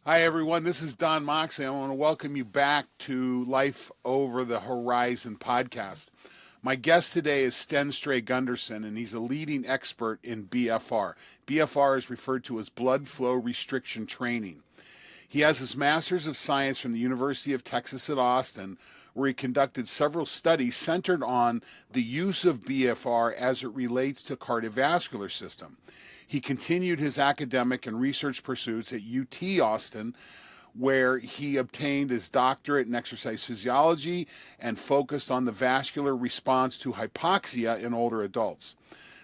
Hi, everyone. This is Don Moxley. I want to welcome you back to Life Over the Horizon podcast. My guest today is Sten Stray-Gunderson, and he's a leading expert in BFR. BFR is referred to as blood flow restriction training. He has his Master's of Science from the University of Texas at Austin, where he conducted several studies centered on the use of BFR as it relates to cardiovascular system. He continued his academic and research pursuits at UT Austin, where he obtained his doctorate in exercise physiology and focused on the vascular response to hypoxia in older adults.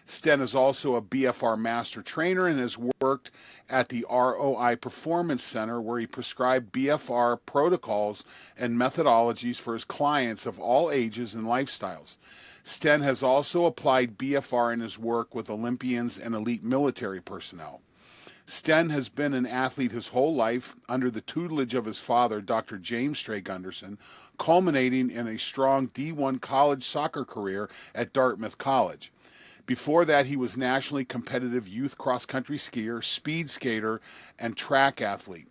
Sten is also a BFR master trainer and has worked at the ROI Performance Center, where he prescribed BFR protocols and methodologies for his clients of all ages and lifestyles. Sten has also applied BFR in his work with Olympians and elite military personnel. Sten has been an athlete his whole life under the tutelage of his father, Dr. James Stray-Gunderson, culminating in a strong D1 college soccer career at Dartmouth College. Before that, he was nationally competitive youth cross-country skier, speed skater, and track athlete.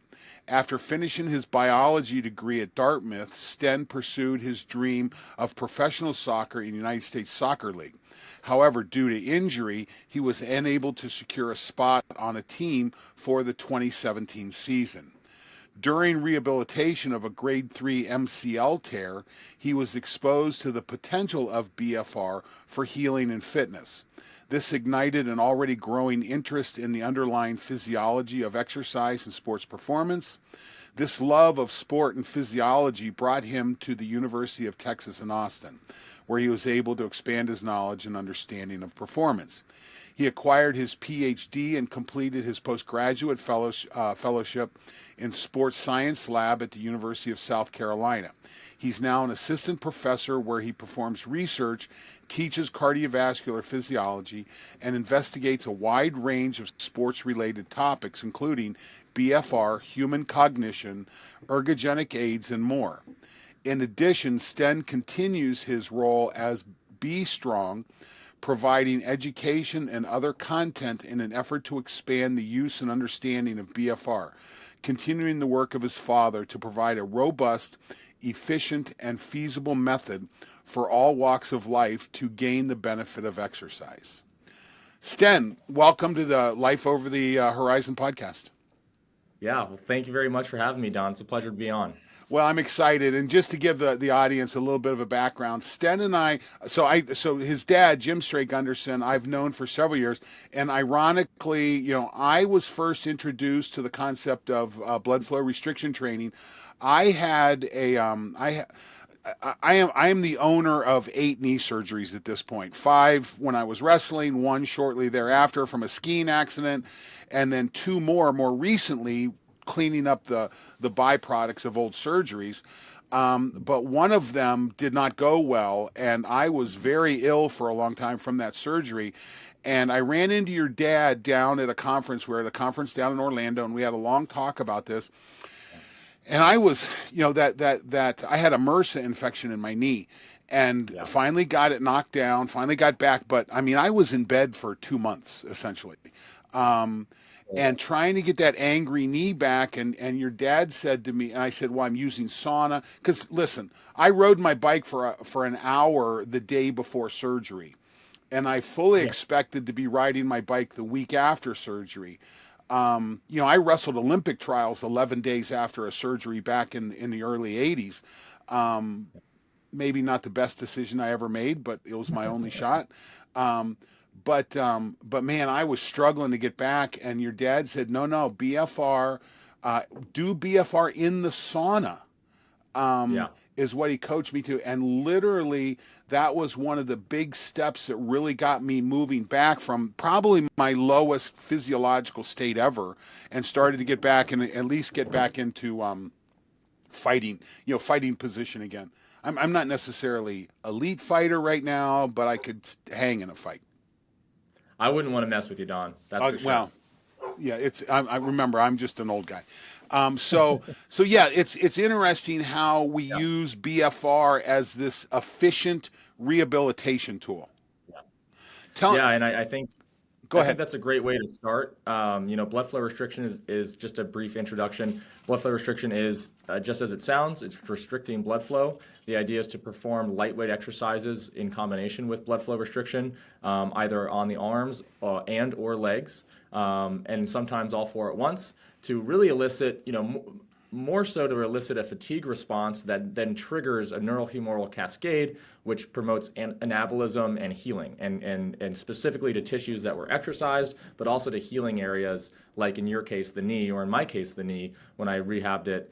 After finishing his biology degree at Dartmouth, Sten pursued his dream of professional soccer in the United States Soccer League. However, due to injury, he was unable to secure a spot on a team for the 2017 season. During rehabilitation of a grade 3 MCL tear, he was exposed to the potential of BFR for healing and fitness. This ignited an already growing interest in the underlying physiology of exercise and sports performance. This love of sport and physiology brought him to the University of Texas in Austin, where he was able to expand his knowledge and understanding of performance. He acquired his PhD and completed his postgraduate fellowship in sports science lab at the University of South Carolina. He's now an assistant professor where he performs research, teaches cardiovascular physiology, and investigates a wide range of sports-related topics, including BFR, human cognition, ergogenic aids, and more. In addition, Sten continues his role as Be Strong, providing education and other content in an effort to expand the use and understanding of BFR, continuing the work of his father to provide a robust, efficient, and feasible method for all walks of life to gain the benefit of exercise. Sten, welcome to the Life Over the Horizon podcast. Yeah, well, thank you very much for having me, Don. It's a pleasure to be on. Well, I'm excited, and just to give the audience a little bit of a background, Sten and so his dad, Jim Stray-Gunderson, I've known for several years, and ironically, I was first introduced to the concept of blood flow restriction training. I had a I am the owner of 8 knee surgeries at this point. 5 when I was wrestling, 1 shortly thereafter from a skiing accident, and then 2 more recently, cleaning up the byproducts of old surgeries. But one of them did not go well, and I was very ill for a long time from that surgery. And I ran into your dad down at a conference. We were at a conference down in Orlando, and we had a long talk about this. And I was, that I had a MRSA infection in my knee, and Yeah. finally got it knocked down. Finally got back, but I mean, I was in bed for 2 months essentially. Um, and trying to get that angry knee back. And your dad said to me, and I said, well, I'm using sauna. Because listen, I rode my bike for an hour the day before surgery. And I fully Yeah. expected to be riding my bike the week after surgery. I wrestled Olympic trials 11 days after a surgery back in the early 80s. Um, Maybe not the best decision I ever made, but it was my only shot. Um, but man, I was struggling to get back, and your dad said, no, BFR, do BFR in the sauna. Yeah. Is what he coached me to, and literally that was one of the big steps that really got me moving back from probably my lowest physiological state ever, and started to get back and at least get back into fighting, fighting position again. I'm not necessarily elite fighter right now, but I could hang in a fight. I wouldn't want to mess with you, Don. That's for sure. Well, yeah, I remember I'm just an old guy. So yeah, it's interesting how we Yeah. use BFR as this efficient rehabilitation tool. Yeah. Tell Yeah, and I think Go I think ahead. that's a great way to start. Blood flow restriction is just a brief introduction. Blood flow restriction is just as it sounds, it's restricting blood flow. The idea is to perform lightweight exercises in combination with blood flow restriction, either on the arms and or legs, and sometimes all four at once to really elicit, more so to elicit a fatigue response that then triggers a neurohumoral cascade, which promotes anabolism and healing, and specifically to tissues that were exercised, but also to healing areas, like in your case, the knee, or in my case, the knee, when I rehabbed it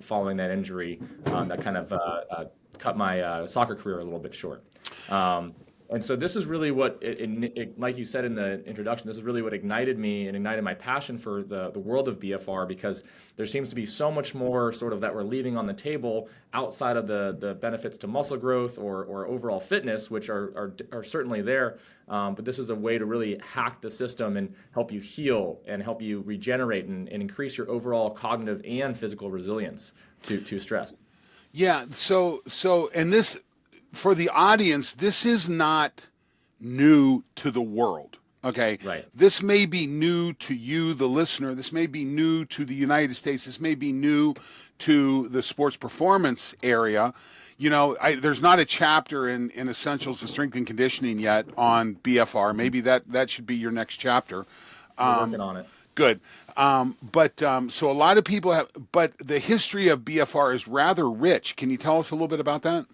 following that injury that kind of cut my soccer career a little bit short. And so this is really what, like you said in the introduction, this is really what ignited me and ignited my passion for the world of BFR, because there seems to be so much more sort of that we're leaving on the table outside of the benefits to muscle growth or overall fitness, which are certainly there. But this is a way to really hack the system and help you heal and help you regenerate and increase your overall cognitive and physical resilience to stress. Yeah. And this, for the audience, this is not new to the world. Okay. Right. This may be new to you, the listener. This may be new to the United States. This may be new to the sports performance area. There's not a chapter in Essentials of Strength and Conditioning yet on BFR. Maybe that should be your next chapter. We're working on it. Good. So a lot of people but the history of BFR is rather rich. Can you tell us a little bit about that?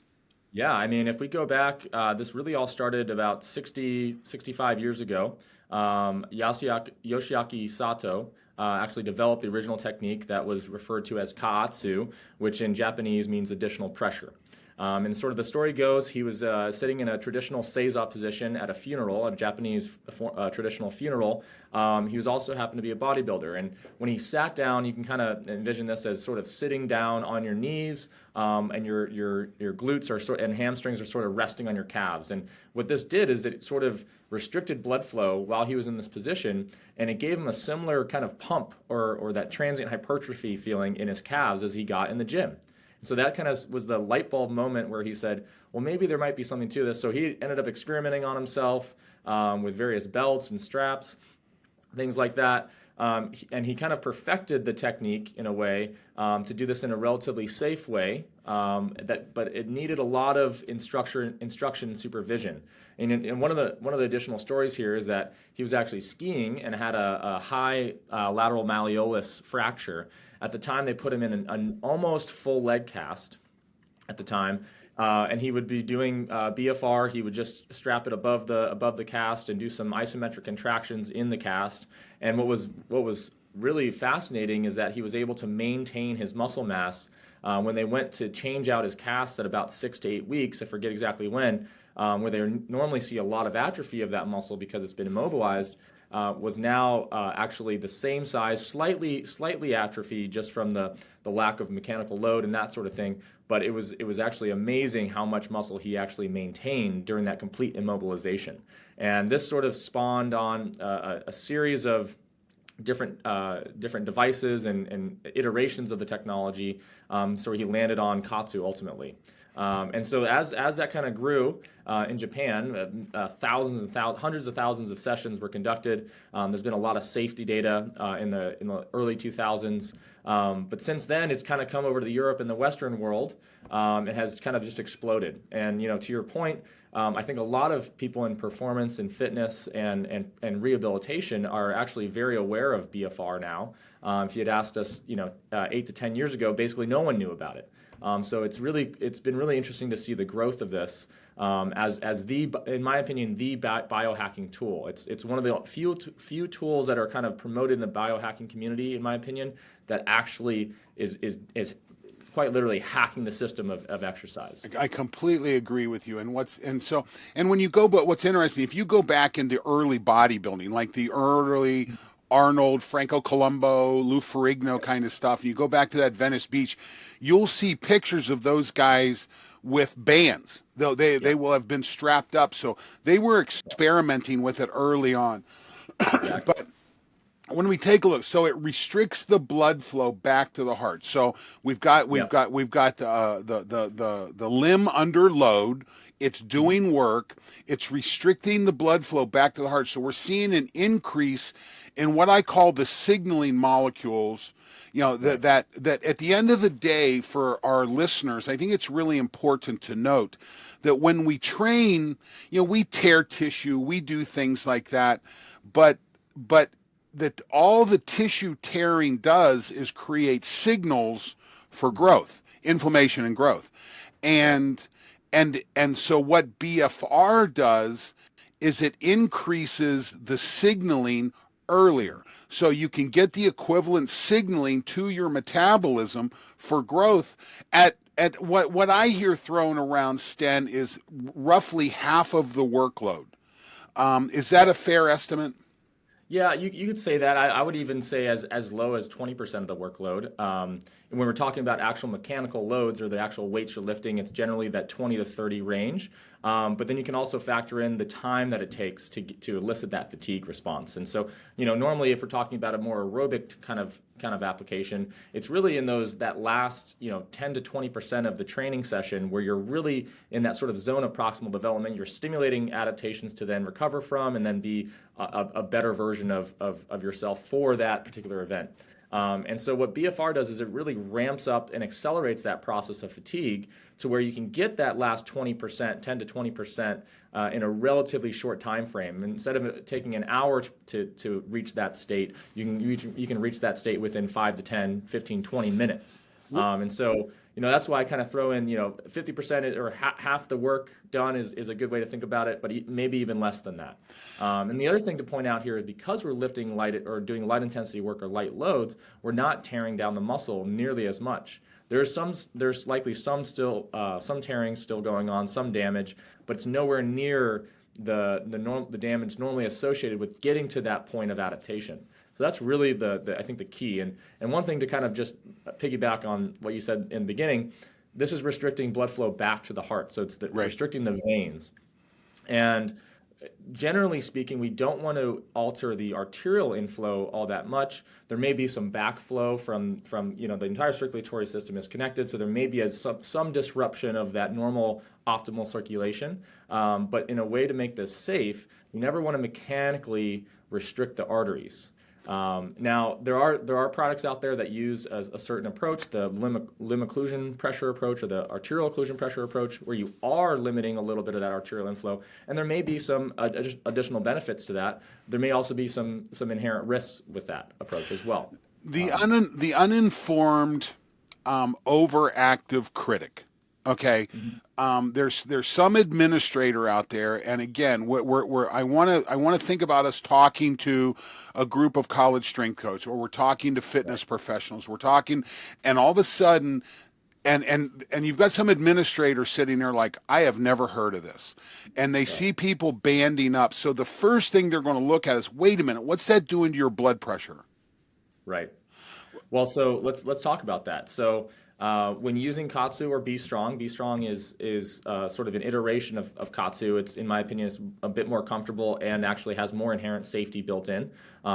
Yeah, I mean, if we go back, this really all started about 65 years ago. Yoshiaki Sato actually developed the original technique that was referred to as kaatsu, which in Japanese means additional pressure. And sort of the story goes, he was sitting in a traditional seiza position at a funeral, a Japanese traditional funeral. He was also happened to be a bodybuilder. And when he sat down, you can kind of envision this as sort of sitting down on your knees, and your glutes and hamstrings are sort of resting on your calves. And what this did is it sort of restricted blood flow while he was in this position, and it gave him a similar kind of pump or that transient hypertrophy feeling in his calves as he got in the gym. So that kind of was the light bulb moment where he said, well, maybe there might be something to this. So he ended up experimenting on himself with various belts and straps, things like that. And he kind of perfected the technique in a way to do this in a relatively safe way, but it needed a lot of instruction and supervision. And one of the additional stories here is that he was actually skiing and had a high lateral malleolus fracture. At the time, they put him in an almost full leg cast at the time, and he would be doing BFR. He would just strap it above the cast and do some isometric contractions in the cast. And what was really fascinating is that he was able to maintain his muscle mass when they went to change out his cast at about 6 to 8 weeks. I forget exactly when, where they normally see a lot of atrophy of that muscle because it's been immobilized. Was now actually the same size, slightly atrophy just from the lack of mechanical load and that sort of thing. But it was actually amazing how much muscle he actually maintained during that complete immobilization. And this sort of spawned on a series of different devices and iterations of the technology. So he landed on Katsu ultimately. And so as that kind of grew in Japan, hundreds of thousands of sessions were conducted. There's been a lot of safety data in the early 2000s. But since then, it's kind of come over to Europe and the Western world. It has kind of just exploded. And to your point, I think a lot of people in performance and fitness and rehabilitation are actually very aware of BFR now. If you had asked us, 8 to 10 years ago, basically no one knew about it. So it's been really interesting to see the growth of this as in my opinion, the biohacking tool. It's one of the few tools that are kind of promoted in the biohacking community, in my opinion, that actually is quite literally hacking the system of exercise. I completely agree with you. And what's interesting, if you go back into early bodybuilding, like the early Arnold, Franco Columbo, Lou Ferrigno kind of stuff, and you go back to that Venice Beach, you'll see pictures of those guys with bands. They will have been strapped up. So they were experimenting with it early on. Exactly. when we take a look, so it restricts the blood flow back to the heart. So Yeah. we've got the limb under load. It's Mhm. doing work. It's restricting the blood flow back to the heart. So we're seeing an increase in what I call the signaling molecules. You know Right. that at the end of the day, for our listeners, I think it's really important to note that when we train, we tear tissue, we do things like that, but that all the tissue tearing does is create signals for Mhm. growth, inflammation and growth. Right. And so what BFR does is it increases the signaling Mhm. earlier. So you can get the equivalent signaling to your metabolism for growth at what I hear thrown around, Sten, is roughly half of the workload. Is that a fair estimate? Yeah, you could say that. I would even say as low as 20% of the workload. And when we're talking about actual mechanical loads or the actual weights you're lifting, it's generally that 20 to 30 range. But then you can also factor in the time that it takes to elicit that fatigue response. And so, normally if we're talking about a more aerobic kind of application, it's really in that last, 10 to 20% of the training session where you're really in that sort of zone of proximal development. You're stimulating adaptations to then recover from and then be a better version of yourself for that particular event. And so what BFR does is it really ramps up and accelerates that process of fatigue to where you can get that last 20%, 10 to 20% in a relatively short time frame. And instead of it taking an hour to reach that state, you can reach that state within 5 to 10, 15, 20 minutes. And so, that's why I kind of throw in, 50% or half the work done is a good way to think about it, but maybe even less than that. And the other thing to point out here is because we're lifting light or doing light intensity work or light loads, we're not tearing down the muscle nearly as much. There's likely some tearing still going on, some damage, but it's nowhere near the damage normally associated with getting to that point of adaptation. So that's really I think the key. And one thing to kind of just piggyback on what you said in the beginning, this is restricting blood flow back to the heart. So it's Right. restricting the veins. And generally speaking, we don't want to alter the arterial inflow all that much. There may be some backflow from the entire circulatory system is connected, so there may be some disruption of that normal optimal circulation. But in a way to make this safe, you never want to mechanically restrict the arteries. Now, there are products out there that use a certain approach, the limb occlusion pressure approach or the arterial occlusion pressure approach, where you are limiting a little bit of that arterial inflow, and there may be some additional benefits to that. There may also be some inherent risks with that approach as well. The uninformed, overactive critic. Okay, Mhm. there's some administrator out there, and again, I want to think about us talking to a group of college strength coaches, or we're talking to Right. fitness professionals. We're talking, and all of a sudden, and you've got some administrator sitting there like, I have never heard of this, and they Right. see people banding up. So the first thing they're going to look at is, wait a minute, what's that doing to your blood pressure? Right. Well, so let's talk about that. So when using Katsu or Be Strong is sort of an iteration of Katsu. It's in my opinion, it's a bit more comfortable and actually has more inherent safety built in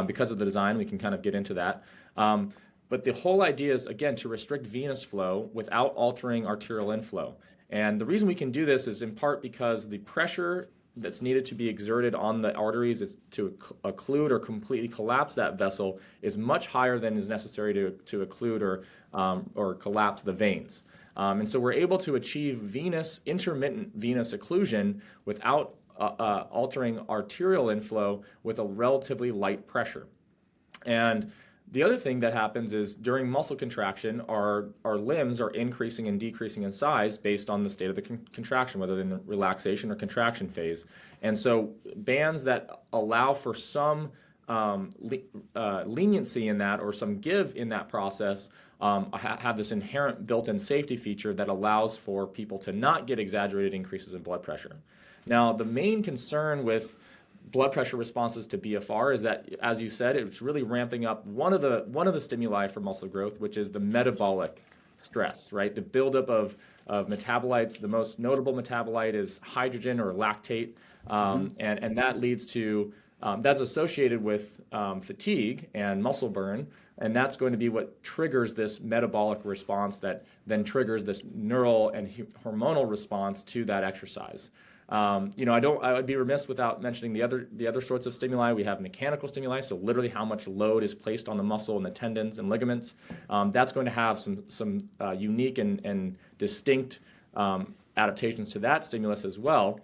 because of the design. We can kind of get into that. But the whole idea is again to restrict venous flow without altering arterial inflow. And the reason we can do this is in part because the pressure that's needed to be exerted on the arteries to occlude or completely collapse that vessel is much higher than is necessary to occlude or collapse the veins. And so we're able to achieve intermittent venous occlusion without altering arterial inflow with a relatively light pressure. And the other thing that happens is during muscle contraction, our limbs are increasing and decreasing in size based on the state of the contraction, whether in the relaxation or contraction phase. And so bands that allow for some leniency in that or some give in that process have this inherent built-in safety feature that allows for people to not get exaggerated increases in blood pressure. Now, the main concern with blood pressure responses to BFR is that, as you said, it's really ramping up one of the stimuli for muscle growth, which is the metabolic stress, right? The buildup of metabolites. The most notable metabolite is hydrogen or lactate, Mm-hmm. and that leads to That's associated with fatigue and muscle burn, and that's going to be what triggers this metabolic response that then triggers this neural and hormonal response to that exercise. I would be remiss without mentioning the other sorts of stimuli. We have mechanical stimuli, so literally how much load is placed on the muscle and the tendons and ligaments. That's going to have some unique and distinct adaptations to that stimulus as well.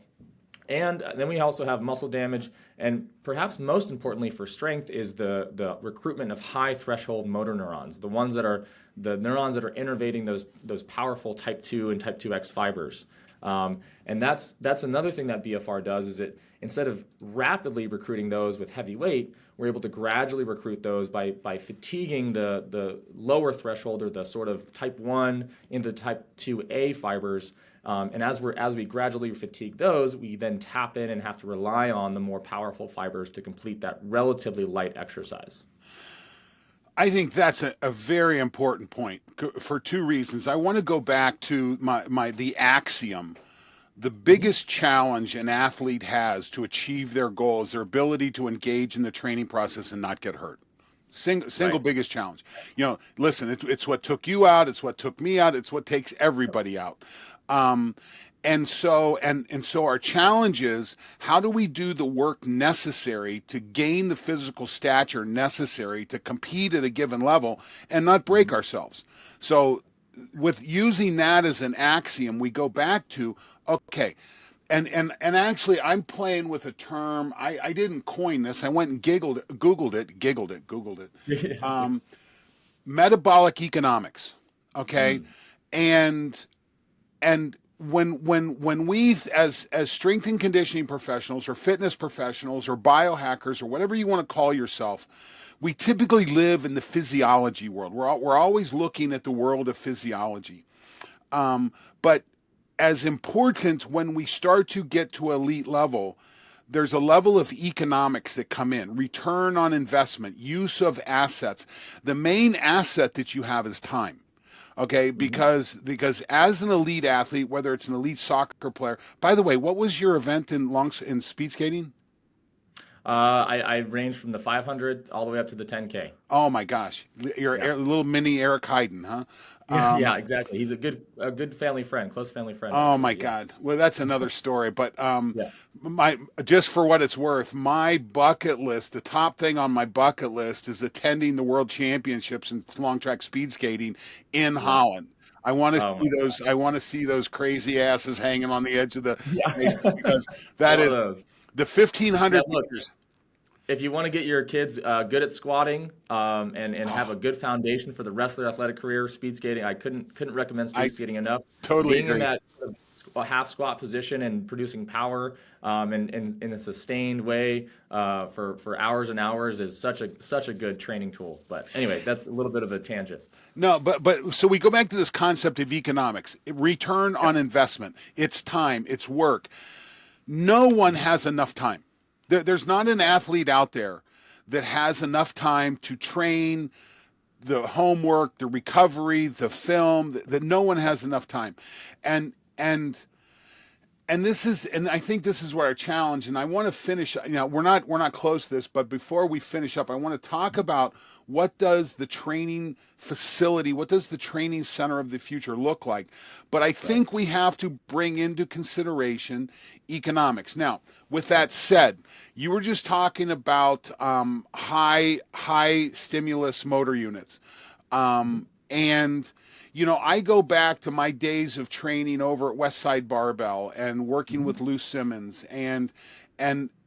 And then we also have muscle damage, and perhaps most importantly for strength is the recruitment of high threshold motor neurons, the ones that are the neurons that are innervating those powerful type 2 and type 2X fibers. And that's another thing that BFR does, is it, instead of rapidly recruiting those with heavy weight, we're able to gradually recruit those by fatiguing the lower threshold, or the sort of type 1 into type 2A fibers. And as we gradually fatigue those, we then tap in and have to rely on the more powerful fibers to complete that relatively light exercise. I think that's a very important point for two reasons. I want to go back to the axiom. The biggest challenge an athlete has to achieve their goal is their ability to engage in the training process and not get hurt. Single Right. biggest challenge. Listen, it's what took you out. It's what took me out. It's what takes everybody out. And so our challenge is, how do we do the work necessary to gain the physical stature necessary to compete at a given level and not break ourselves? So with using that as an axiom, we go back to, okay, and actually I'm playing with a term. I didn't coin this. I went and Googled it. Metabolic economics. Okay. And when we, as strength and conditioning professionals or fitness professionals or biohackers or whatever you want to call yourself, we typically live in the physiology world. We're always looking at the world of physiology. But as important, when we start to get to elite level, there's a level of economics that come in: return on investment, use of assets. The main asset that you have is time. Okay, because as an elite athlete, whether it's an elite soccer player. By the way, what was your event in speed skating? I ranged from the 500 all the way up to the 10K. Oh my gosh, you're Yeah. a little mini Eric Heiden, huh? Yeah, yeah, exactly. He's a good family friend, close family friend, Oh my actually. Yeah. God. Well, that's another story. But Yeah. my just for what it's worth, my bucket list, the top thing on my bucket list is attending the World Championships in long track speed skating in Wow. Holland. I want to Oh my see God. those. I want to see those crazy asses hanging on the edge of the Yeah. ice, because that One of is those. the Yeah, 1500 look, meters. if you want to get your kids good at squatting, and have Oh, a good foundation for the rest of their athletic career, speed skating, I couldn't recommend I speed skating enough. totally Being in agree. that sort of a half squat position and producing power, and in a sustained way, for hours and hours, is such a good training tool. But anyway, that's a little bit of a tangent. No, but so we go back to this concept of economics, return Yep. on investment. It's time, it's work. No one has enough time. There's not an athlete out there that has enough time to train, the homework, the recovery, the film, that no one has enough time. And and and I think this is where our challenge, and I want to finish, we're not close to this, but before we finish up, I want to talk about what does the training facility, what does the training center of the future look like? But I Right. think we have to bring into consideration economics. Now, with that said, you were just talking about high stimulus motor units. And I go back to my days of training over at Westside Barbell and working Mhm. with Lou Simmons, and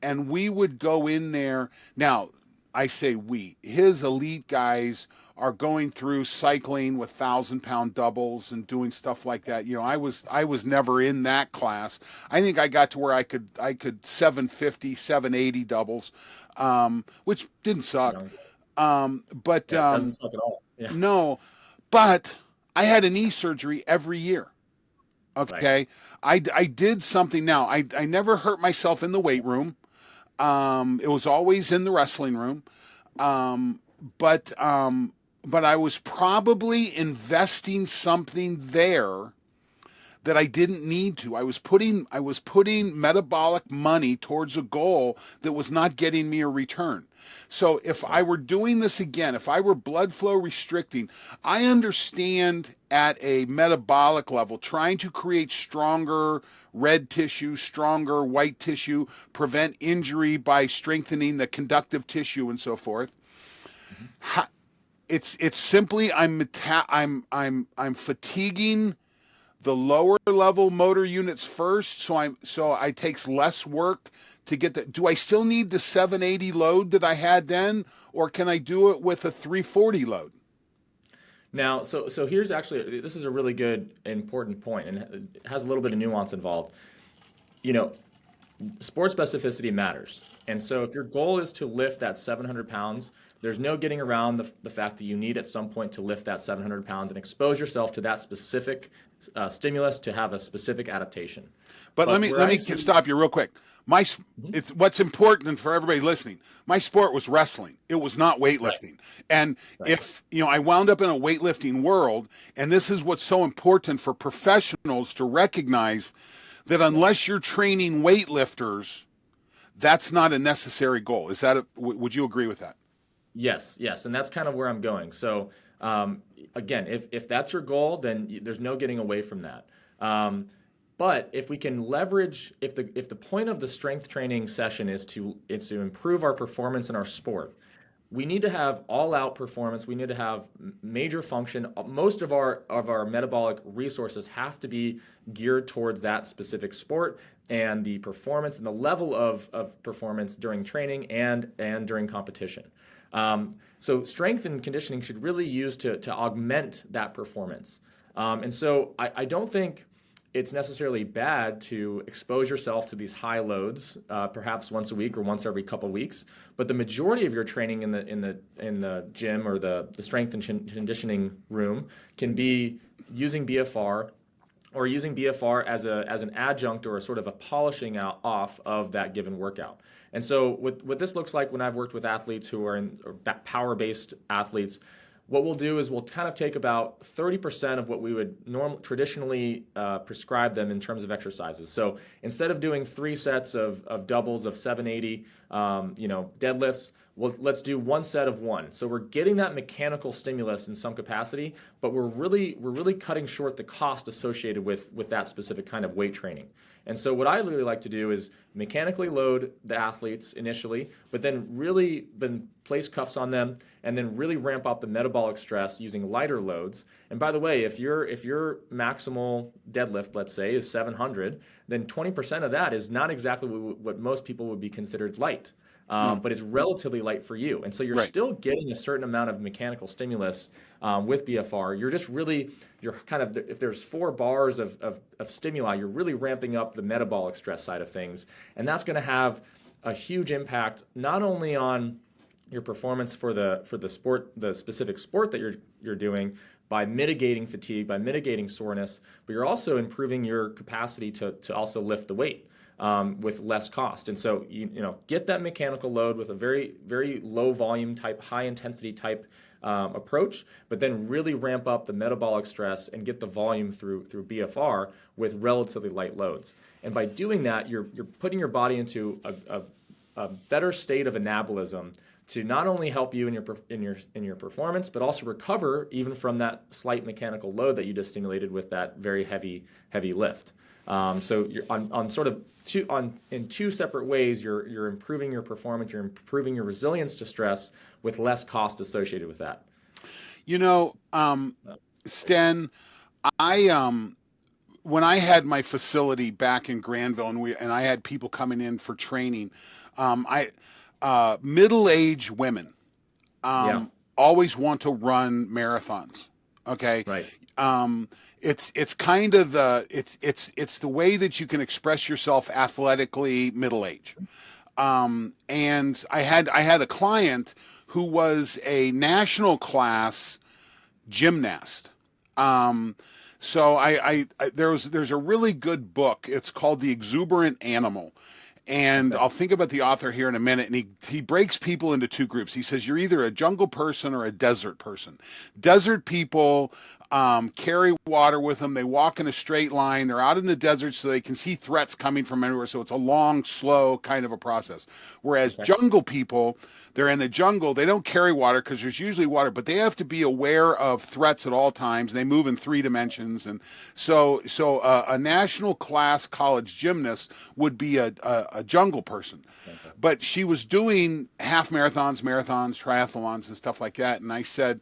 we would go in there. Now, I say we, his elite guys are going through cycling with 1,000-pound doubles and doing stuff like that. I was never in that class. I think I got to where I could 750, 780 doubles, which didn't suck. Young. But Yeah, it doesn't suck at all. Yeah. no, but I had a knee surgery every year. Right. Okay. I did something. Now, I never hurt myself in the weight room. It was always in the wrestling room. Um, but I was probably investing something there that I didn't need to. I was putting metabolic money towards a goal that was not getting me a return. So if I Right. were doing this again, if I were blood flow restricting, I understand at a metabolic level trying to create stronger red tissue, stronger white tissue, prevent injury by strengthening the conductive tissue and so forth. Mhm. It's simply I'm fatiguing the lower level motor units first, so I takes less work to get that. Do I still need the 780 load that I had then, or can I do it with a 340 load? Now, so here's actually, this is a really good important point, and it has a little bit of nuance involved. You know, sport specificity matters. And so if your goal is to lift that 700 pounds, there's no getting around the fact that you need at some point to lift that 700 pounds and expose yourself to that specific stimulus to have a specific adaptation. But let But me where let I me see, stop you real quick. My Mhm. it's what's important for everybody listening. My sport was wrestling. It was not Right, weightlifting. And right. if I wound up in a weightlifting world, and this is what's so important for professionals to recognize that Yeah. unless you're training weightlifters, that's not a necessary goal. Would you agree with that? Yes, yes, and that's kind of where I'm going. So, again, if that's your goal, then there's no getting away from that. Um, but if we can leverage, if the point of the strength training session is to improve our performance in our sport, we need to have all out performance. We need to have major function. Most of our metabolic resources have to be geared towards that specific sport and the performance and the level of performance during training and during competition. So strength and conditioning should really use to augment that performance. And so I don't think it's necessarily bad to expose yourself to these high loads, perhaps once a week or once every couple of weeks. But the majority of your training in the gym or the strength and conditioning room can be using BFR or using BFR as an adjunct or a sort of a polishing out off of that given workout. And so what this looks like when I've worked with athletes who are in or power-based athletes, what we'll do is we'll kind of take about 30% of what we would traditionally prescribe them in terms of exercises. So instead of doing 3 sets of doubles of 780, deadlifts, well, let's do 1 set of one. So we're getting that mechanical stimulus in some capacity, but we're really cutting short the cost associated with that specific kind of weight training. And so what I really like to do is mechanically load the athletes initially, but then place cuffs on them and then really ramp up the metabolic stress using lighter loads. And by the way, if your maximal deadlift, let's say, is 700, then 20% of that is not exactly what most people would be considered light. No. But it's relatively light for you. And so you're Right. still getting a certain amount of mechanical stimulus with BFR. You're kind of, if there's 4 bars of stimuli, you're really ramping up the metabolic stress side of things. And that's going to have a huge impact, not only on your performance for the sport, the specific sport that you're doing, by mitigating fatigue, by mitigating soreness, but you're also improving your capacity to also lift the weight with less cost. And so get that mechanical load with a very very low volume type, high intensity type approach, but then really ramp up the metabolic stress and get the volume through BFR with relatively light loads. And by doing that, you're putting your body into a better state of anabolism to not only help you in your performance, but also recover even from that slight mechanical load that you just stimulated with that very heavy lift. So you're on sort of in 2 separate ways. You're improving your performance. You're improving your resilience to stress with less cost associated with that. You know, Sten, I when I had my facility back in Granville, and I had people coming in for training, I middle-aged women Yeah. always want to run marathons. Okay, Right. it's kind of it's the way that you can express yourself athletically middle age. And I had a client who was a national class gymnast. Um, so there's a really good book. It's called The Exuberant Animal. And Okay. I'll think about the author here in a minute. And he breaks people into 2 groups. He says you're either a jungle person or a desert person. Desert people carry water with them. They walk in a straight line. They're out in the desert so they can see threats coming from anywhere. So it's a long, slow kind of a process. Whereas Okay. jungle people, they're in the jungle. They don't carry water because there's usually water, but they have to be aware of threats at all times. They move in 3 dimensions. And a national class college gymnast would be a jungle person. Okay. But she was doing half marathons, triathlons, and stuff like that. And I said,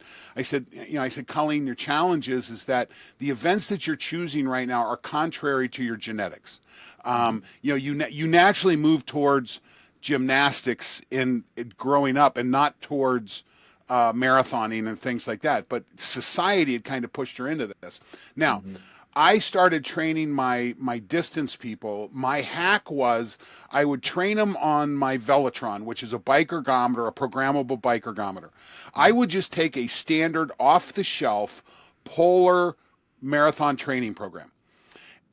Colleen, your challenge is that the events that you're choosing right now are contrary to your genetics. Mm-hmm. You naturally move towards gymnastics in growing up, and not towards marathoning and things like that. But society had kind of pushed her into this. Now, Mm-hmm. I started training my distance people. My hack was I would train them on my Velotron, which is a bike ergometer, a programmable bike ergometer. I would just take a standard off-the-shelf polar marathon training program.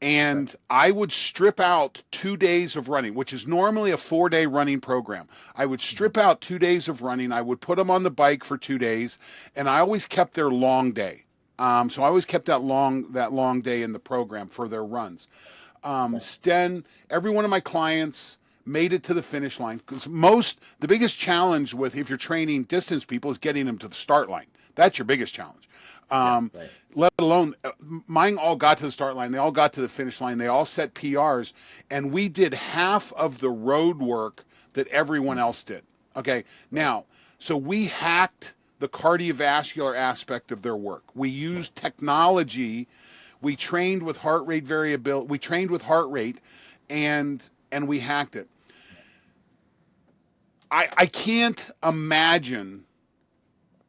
And I would strip out 2 days of running, which is normally a 4-day running program. I would strip out 2 days of running. I would put them on the bike for 2 days, and I always kept their long day. So I always kept that long day in the program for their runs. Sten, every one of my clients made it to the finish line, because the biggest challenge with, if you're training distance people, is getting them to the start line. That's your biggest challenge. Yeah, right. Let alone mine all got to the start line. They all got to the finish line. They all set PRs, and we did half of the road work that everyone else did. Okay. Now, so we hacked the cardiovascular aspect of their work. We used technology. We trained with heart rate variability. We trained with heart rate, and we hacked it. I can't imagine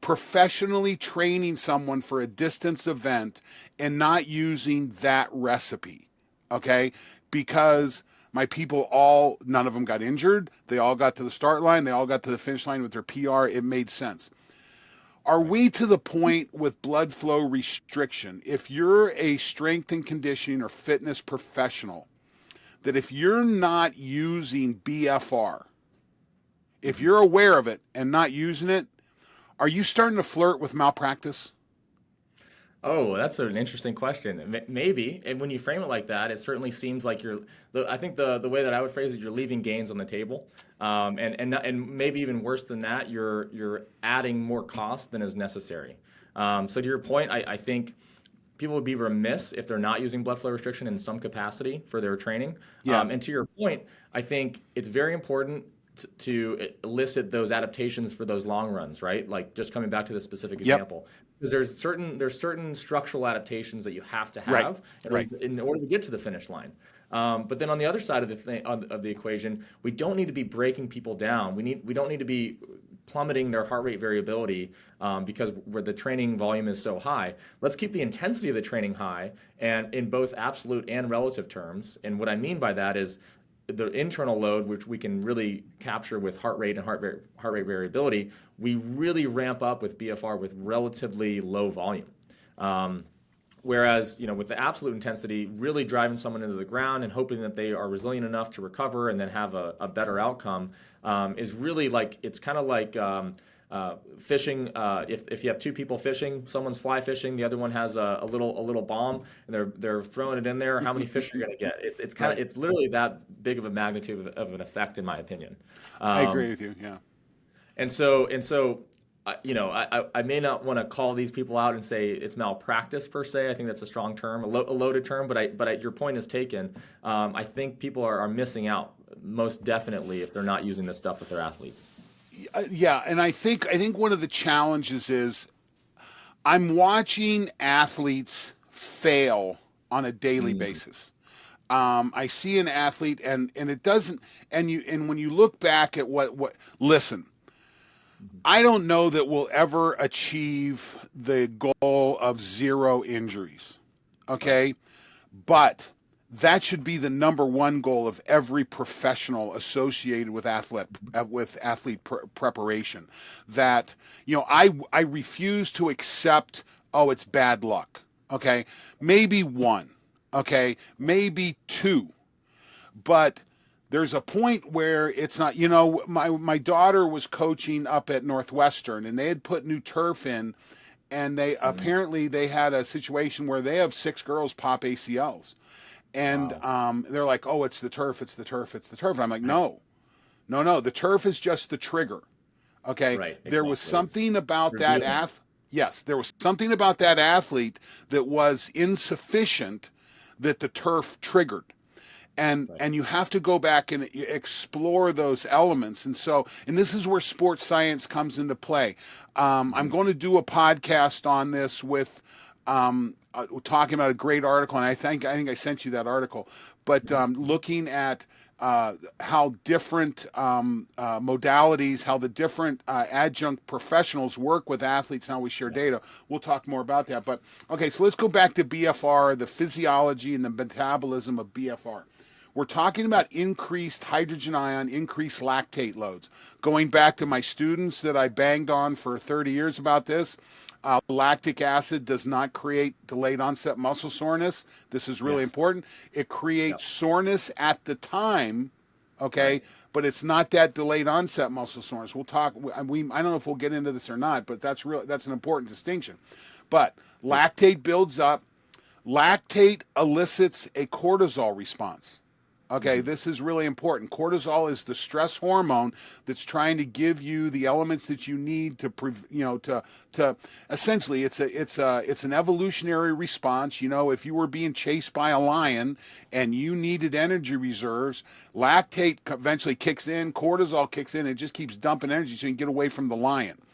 professionally training someone for a distance event and not using that recipe. Okay? Because my people none of them got injured. They all got to the start line. They all got to the finish line with their PR. It made sense. Are we to the point with blood flow restriction, if you're a strength and conditioning or fitness professional, that if you're not using BFR, if you're aware of it and not using it, are you starting to flirt with malpractice? Oh, that's an interesting question. Maybe, and when you frame it like that, it certainly seems like I think the way that I would phrase it, you're leaving gains on the table, and maybe even worse than that, you're adding more cost than is necessary. So to your point, I think people would be remiss if they're not using blood flow restriction in some capacity for their training. Yeah. And to your point, I think it's very important to elicit those adaptations for those long runs, right? Like, just coming back to the specific Yep. example, because there's certain structural adaptations that you have to Right. have Right. in order to get to the finish line. But then on the other side of the equation, we don't need to be breaking people down. We don't need to be plummeting their heart rate variability because where the training volume is so high. Let's keep the intensity of the training high, and in both absolute and relative terms. And what I mean by that is the internal load, which we can really capture with heart rate and heart rate variability, we really ramp up with BFR with relatively low volume. Whereas, with the absolute intensity, really driving someone into the ground and hoping that they are resilient enough to recover and then have a better outcome is really like, it's kind of like fishing. If you have two people fishing, someone's fly fishing, the other one has a little bomb, and they're throwing it in there. How many fish are you going to get? It's kind of Right. it's literally that big of a magnitude of an effect, in my opinion. I agree with you. Yeah. And so, I may not want to call these people out and say it's malpractice per se. I think that's a strong term, a loaded term. But your point is taken. I think people are missing out most definitely if they're not using this stuff with their athletes. Yeah, and I think one of the challenges is I'm watching athletes fail on a daily basis. I see an athlete, and it doesn't, and when you look back at what listen, I don't know that we'll ever achieve the goal of 0 injuries. Okay? But that should be the number one goal of every professional associated with athlete preparation. That, I refuse to accept, oh, it's bad luck. Okay? Maybe 1. Okay? Maybe 2. But there's a point where it's not, my daughter was coaching up at Northwestern, and they had put new turf in, and they apparently they had a situation where they have 6 girls pop ACLs, and Wow. they're like, "Oh, it's the turf, it's the turf, it's the turf." And I'm like, "No, no, no, the turf is just the trigger." Okay, Right. there was Exactly. It's something about that revealing. Yes, there was something about that athlete that was insufficient that the turf triggered. Right. And you have to go back and explore those elements. And this is where sports science comes into play. I'm Hmm. going to do a podcast on this with talking about a great article, and I think I sent you that article. But looking at how different modalities, how the different adjunct professionals work with athletes, and how we share Yeah. data. We'll talk more about that. But okay, so let's go back to BFR, the physiology and the metabolism of BFR. We're talking about increased hydrogen ion, increased lactate loads. Going back to my students that I banged on for 30 years about this, lactic acid does not create delayed onset muscle soreness. This is Yeah. really important. It Yeah. creates soreness at the time, okay, Right. but it's not that delayed onset muscle soreness. We'll talk. I don't know if we'll get into this or not, but that's an important distinction. But Please. lactate builds up. Lactate elicits a cortisol response. Okay, Hmm. this is really important. Cortisol is the stress hormone that's trying to give you the elements that you need to, to essentially it's an evolutionary response. You know, if you were being chased by a lion and you needed energy reserves, lactate eventually kicks in, cortisol kicks in, and it just keeps dumping energy so you can get away from the lion. Hmm.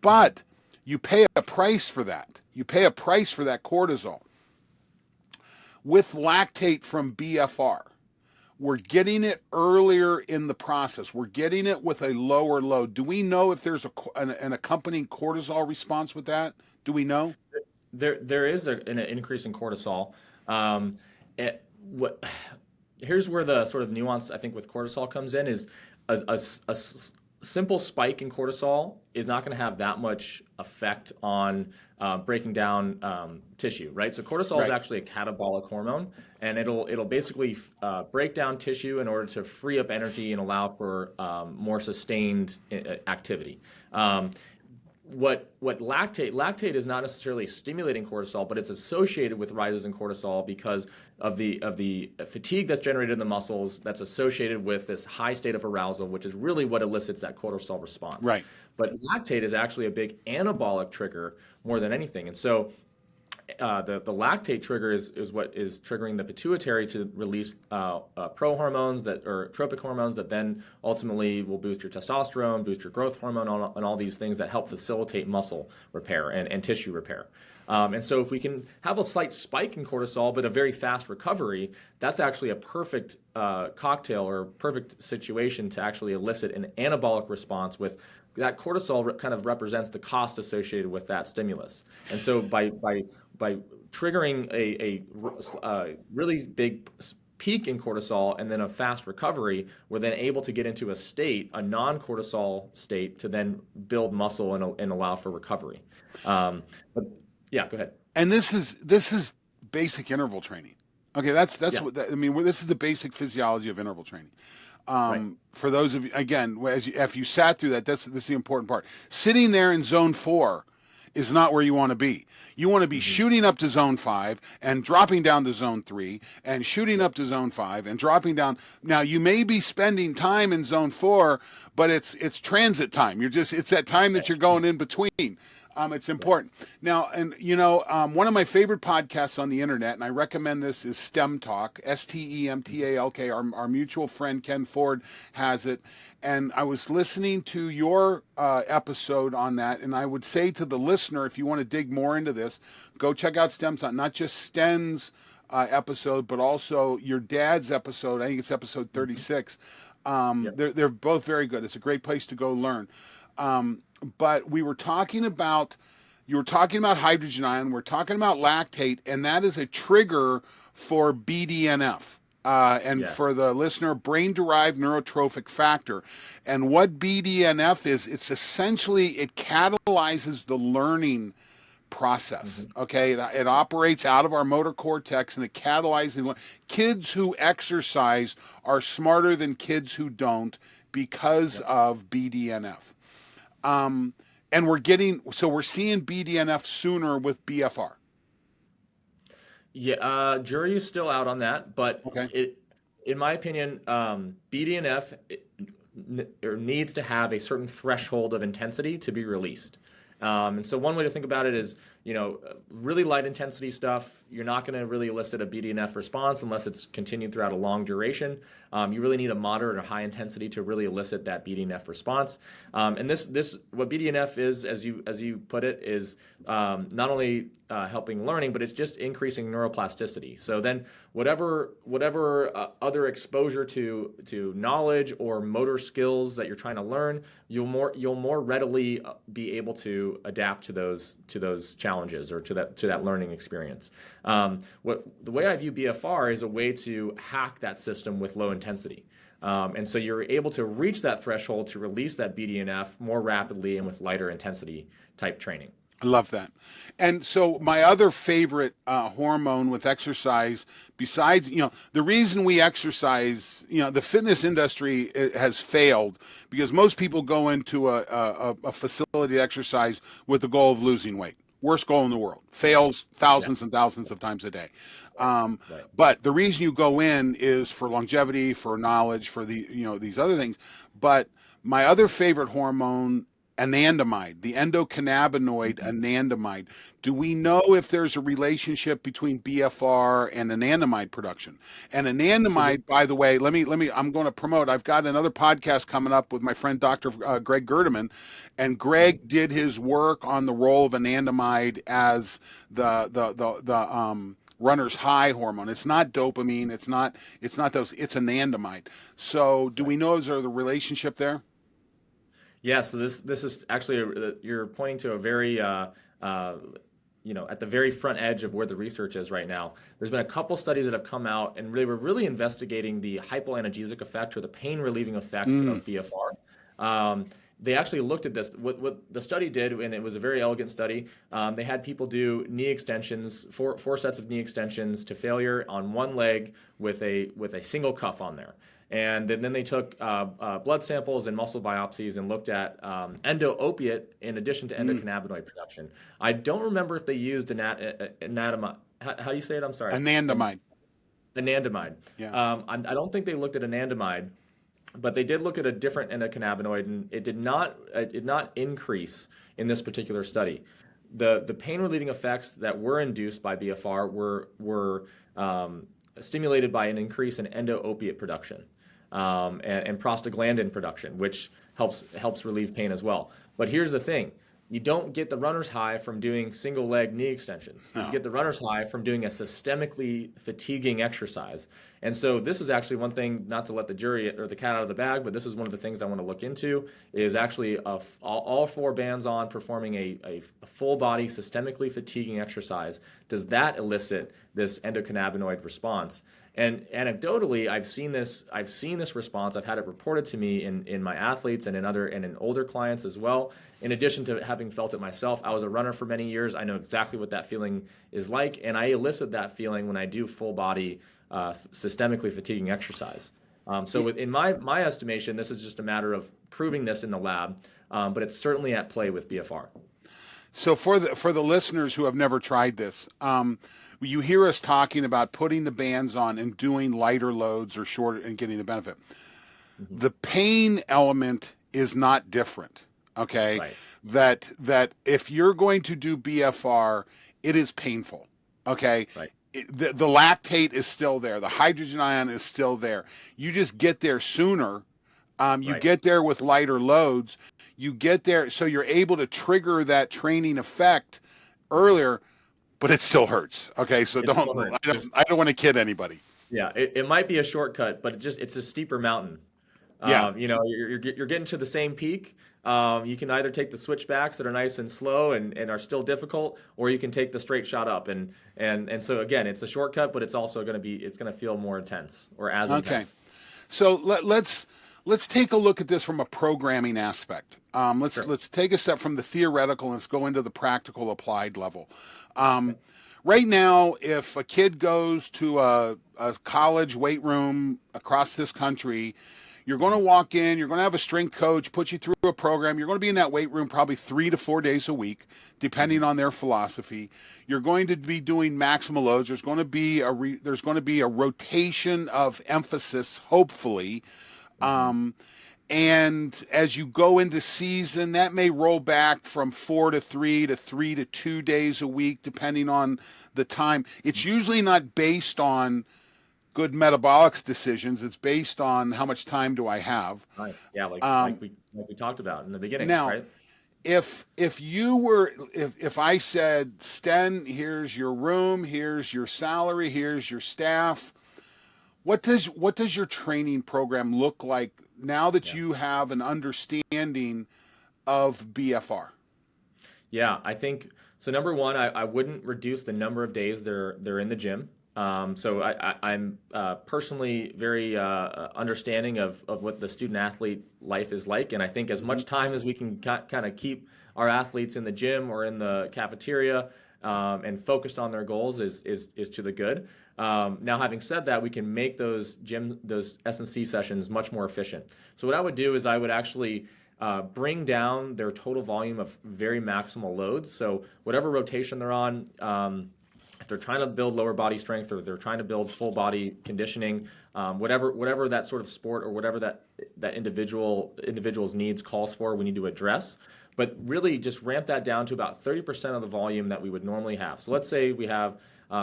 But you pay a price for that. You pay a price for that cortisol with lactate from BFR. We're getting it earlier in the process. We're getting it with a lower load. Do we know if there's an accompanying cortisol response with that? Do we know? There is an increase in cortisol. Um, what here's where the sort of nuance I think with cortisol comes in is a simple spike in cortisol is not going to have that much effect on breaking down tissue, right? So cortisol is Right. actually a catabolic hormone, and it'll basically break down tissue in order to free up energy and allow for more sustained activity. What lactate is not necessarily stimulating cortisol, but it's associated with rises in cortisol because of the fatigue that's generated in the muscles that's associated with this high state of arousal, which is really what elicits that cortisol response. Right. But lactate is actually a big anabolic trigger more than anything, and so the lactate trigger is what is triggering the pituitary to release prohormones that or tropic hormones that then ultimately will boost your testosterone, boost your growth hormone, and all these things that help facilitate muscle repair and tissue repair. And so if we can have a slight spike in cortisol but a very fast recovery, that's actually a perfect cocktail or perfect situation to actually elicit an anabolic response with that cortisol kind of represents the cost associated with that stimulus. And so by triggering a really big peak in cortisol and then a fast recovery, we're then able to get into a non-cortisol state to then build muscle and allow for recovery. But yeah, go ahead. And this is basic interval training. Okay, that's Yeah, what I mean. This is the basic physiology of interval training. right. For those of you, again, if you sat through that, this is the important part. Sitting there in zone 4 is not where you want to be. You want to be Hmm. shooting up to zone 5 and dropping down to zone 3 and shooting Yep. up to zone 5 and dropping down. Now you may be spending time in zone 4, but it's transit time. It's that time that Right. you're going in between. It's Right. important. Now, and one of my favorite podcasts on the internet, and I recommend this, is STEM Talk, STEMTALK. Our mutual friend Ken Ford has it. And I was listening to your episode on that, and I would say to the listener, if you want to dig more into this, go check out STEM Talk, not just Sten's episode, but also your dad's episode. I think it's episode Hmm. 36. Yep. They're both very good. It's a great place to go learn. But we were talking about you were talking about hydrogen ion. We're talking about lactate, and that is a trigger for BDNF. And Yes. for the listener, brain-derived neurotrophic factor. And what BDNF is, it catalyzes the learning process. Hmm. Okay, it operates out of our motor cortex and it catalyzes. Kids who exercise are smarter than kids who don't because Yep. of BDNF. Um, And we're seeing BDNF sooner with BFR. Yeah, jury is still out on that, but Okay. in my opinion, BDNF needs to have a certain threshold of intensity to be released. And so one way to think about it is, really light intensity stuff, you're not going to really elicit a BDNF response unless it's continued throughout a long duration. You really need a moderate or high intensity to really elicit that BDNF response. And this what BDNF is, as you put it, is not only helping learning, but it's just increasing neuroplasticity. So then whatever other exposure to knowledge or motor skills that you're trying to learn, you'll more readily be able to adapt to those challenges or to that learning experience. The way I view BFR is a way to hack that system with low intensity. And so you're able to reach that threshold to release that BDNF more rapidly and with lighter intensity type training. I love that. And so my other favorite hormone with exercise, besides, the reason we exercise, the fitness industry has failed because most people go into a facility to exercise with the goal of losing weight. Worst goal in the world. Fails thousands and thousands of times a day. Right. But the reason you go in is for longevity, for knowledge, for these other things. But my other favorite hormone, anandamide, the endocannabinoid anandamide. Do we know if there's a relationship between BFR and anandamide production? And anandamide, by the way, I'm going to promote. I've got another podcast coming up with my friend Dr. Greg Gerdeman, and Greg did his work on the role of anandamide as the runner's high hormone. It's not dopamine. It's not those. It's anandamide. So, do we know is there the relationship there? Yeah, so this is actually you're pointing to a very at the very front edge of where the research is right now. There's been a couple studies that have come out, and they were really investigating the hypoanalgesic effect or the pain relieving effects of BFR. They actually looked at this. What the study did, and it was a very elegant study. They had people do knee extensions, four sets of knee extensions to failure on one leg with a single cuff on there. And then they took blood samples and muscle biopsies and looked at endo-opiate in addition to endocannabinoid production. I don't remember if they used anandamide. How do you say it? I'm sorry. Anandamide. Anandamide. Yeah. I don't think they looked at anandamide, but they did look at a different endocannabinoid, and it did not increase in this particular study. The pain relieving effects that were induced by BFR were stimulated by an increase in endo-opiate production. And prostaglandin production, which helps relieve pain as well. But here's the thing. You don't get the runner's high from doing single leg knee extensions. No. You get the runner's high from doing a systemically fatiguing exercise. And so this is actually one thing, not to let the jury or the cat out of the bag, but this is one of the things I want to look into is actually all four bands on performing a full body systemically fatiguing exercise. Does that elicit this endocannabinoid response? And anecdotally, I've seen this response. I've had it reported to me in my athletes and in older clients as well. In addition to having felt it myself, I was a runner for many years. I know exactly what that feeling is like, and I elicit that feeling when I do full body systemically fatiguing exercise. So in my estimation, this is just a matter of proving this in the lab, but it's certainly at play with BFR. So for the listeners who have never tried this, you hear us talking about putting the bands on and doing lighter loads or shorter and getting the benefit. Mm-hmm. The pain element is not different. Okay, right. That if you're going to do BFR, it is painful. Okay, right. The lactate is still there. The hydrogen ion is still there. You just get there sooner. You right. get there with lighter loads. You get there, so you're able to trigger that training effect earlier, but it still hurts. Okay, so I don't want to kid anybody. Yeah, it might be a shortcut, but it's a steeper mountain. Yeah, you're getting to the same peak. You can either take the switchbacks that are nice and slow and are still difficult, or you can take the straight shot up. And so again, it's a shortcut, but it's also going to feel more intense or as intense. Okay, so let's take a look at this from a programming aspect. Let's take a step from the theoretical and let's go into the practical applied level. Right now, if a kid goes to a college weight room across this country, You're going to walk in, you're going to have a strength coach put you through a program. You're going to be in that weight room probably 3 to 4 days a week, depending on their philosophy. You're going to be doing maximal loads. There's going to be a rotation of emphasis, hopefully. And as you go into season, that may roll back from 4 to 3 to 3 to 2 days a week, depending on the time. It's usually not based on good metabolics decisions. It's based on how much time do I have. Right. Yeah, like we talked about in the beginning, Now, right? if I said, Sten, here's your room, here's your salary, here's your staff, what does your training program look like now that you have an understanding of BFR? Yeah, I think so. Number one, I wouldn't reduce the number of days they're in the gym. So I'm personally very understanding of what the student athlete life is like, and I think as much time as we can kind of keep our athletes in the gym or in the cafeteria and focused on their goals is to the good. Now, having said that, we can make those S&C sessions much more efficient. So what I would do is I would actually bring down their total volume of very maximal loads. So whatever rotation they're on, if they're trying to build lower body strength or they're trying to build full body conditioning, whatever that sort of sport or whatever that individual's needs calls for, we need to address. But really just ramp that down to about 30% of the volume that we would normally have. So let's say we have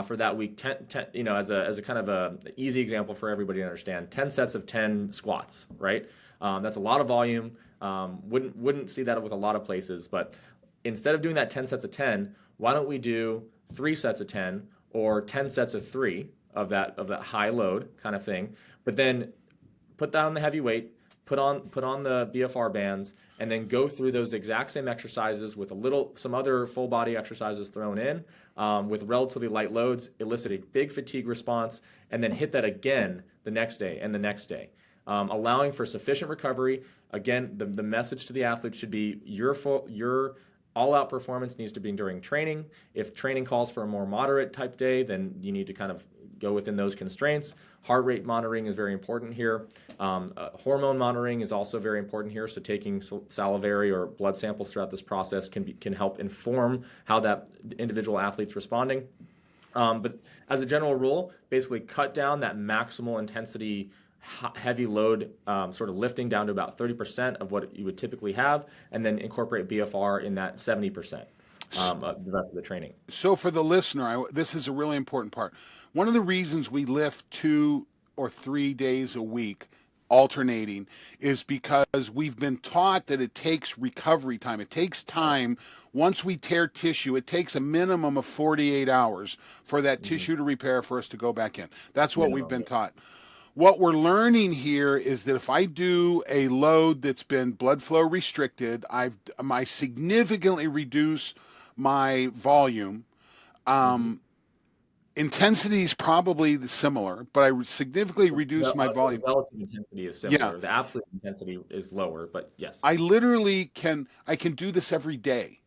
for that week 10 as a kind of a easy example for everybody to understand, 10 sets of 10 squats, right? That's a lot of volume. Wouldn't see that with a lot of places, but instead of doing that 10 sets of 10, why don't we do 3 sets of 10 or 10 sets of 3 of that high load kind of thing, but then put down the heavy weight, put on the BFR bands, and then go through those exact same exercises with some other full body exercises thrown in with relatively light loads, elicit a big fatigue response, and then hit that again the next day and the next day, allowing for sufficient recovery. Again, the message to the athlete should be your all-out performance needs to be during training. If training calls for a more moderate type day, then you need to kind of go within those constraints. Heart rate monitoring is very important here. Hormone monitoring is also very important here. So taking salivary or blood samples throughout this process can help inform how that individual athlete's responding. But as a general rule, basically cut down that maximal intensity heavy load sort of lifting down to about 30% of what you would typically have, and then incorporate BFR in that 70%. The rest of the training. So for the listener, this is a really important part. One of the reasons we lift 2 or 3 days a week alternating is because we've been taught that it takes recovery time. It takes time. Once we tear tissue, it takes a minimum of 48 hours for that tissue to repair for us to go back in. That's what we've been taught. What we're learning here is that if I do a load that's been blood flow restricted, I significantly reduce my volume. Intensity is probably similar, but I significantly reduce my volume. The relative intensity is similar. Yeah. The absolute intensity is lower, but yes. I literally can do this every day.